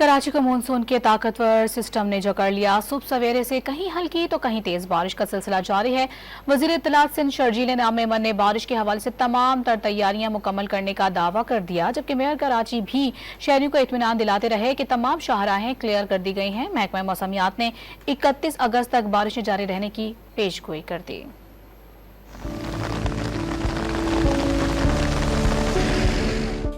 कराची को मानसून के ताकतवर सिस्टम ने जकड़ लिया। सुबह सवेरे से कहीं हल्की तो कहीं तेज बारिश का सिलसिला जारी है। वजीर इत्तलात सिंध शर्जील नाम मेमन ने बारिश के हवाले से तमाम तर तैयारियां मुकम्मल करने का दावा कर दिया, जबकि मेयर कराची भी शहरियों को इत्मीनान दिलाते रहे कि तमाम शाहराहें क्लियर कर दी गई हैं। महकमा मौसमियात ने 31 अगस्त तक बारिशें जारी रहने की पेशगोई कर दी।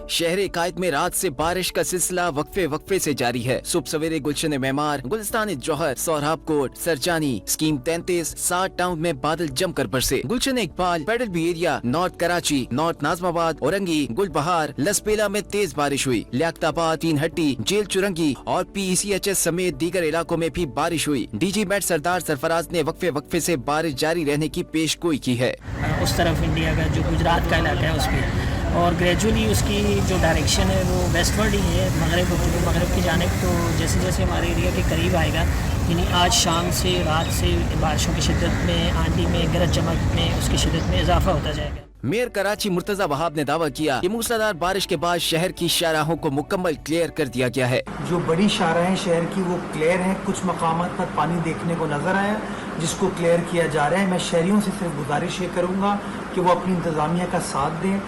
शहर कायद में रात से बारिश का सिलसिला वक्फे से जारी है। सुबह सवेरे गुलशन मेमार, गुलिस्तान जौहर, सोहराब कोट, सरचानी, स्कीम 33, 60 टाउन में बादल जमकर बरसे। Gulshan Iqbal, federal B area, north Karachi, north Nazimabad, Orangi, Gulbahar, Lasbela में तेज बारिश हुई। लियाकताबाद, तीन हट्टी, जेल चुरंगी और PECHS समेत दीगर इलाकों में भी बारिश हुई। DG मेट सरदार सरफराज ने वक्फे से बारिश जारी रहने की पेशगोई की है। उस तरफ इंडिया का जो गुजरात का इलाका है उसमें और ग्रेजुअली उसकी जो डायरेक्शन है वो वेस्टवर्ड ही है, मगरब की जानिब। तो जैसे जैसे हमारे एरिया के करीब आएगा, यानी आज शाम से रात से बारिशों की शिद्दत में, आंधी में, गरज चमक में उसकी शिद्दत में इजाफा होता जाएगा। मेयर कराची मुर्तजा वहाब ने दावा किया कि मूसलाधार बारिश के बाद शहर की शाहराहों को मुकम्मल क्लियर कर दिया गया है। जो बड़ी शाहराहें शहर की वो क्लियर हैं। कुछ मकामात पर पानी देखने को नजर आया जिसको क्लियर किया जा रहा है। मैं शहरियों से सिर्फ गुजारिश ये करूँगा कि वो अपनी इंतजामिया का साथ दें,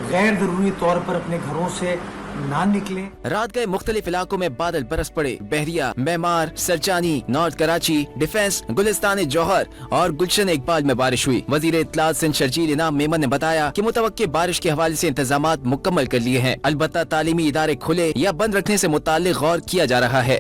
गैर जरूरी तौर पर अपने घरों से ना निकले। रात गए मुख्तलिफ इलाकों में बादल बरस पड़े। बहरिया, मेमार, सरचानी, नॉर्थ कराची, डिफेंस, गुलिस्तान जौहर और गुलशन इकबाल में बारिश हुई। वजीर इत्तलात सिंध शर्जील नाम मेमन ने बताया कि मुतवक्के बारिश के हवाले से इंतजामात मुकम्मल कर लिए हैं। अलबत्ता तालीमी इदारे खुले या बंद रखने से मुताल्लिक गौर किया जा रहा है।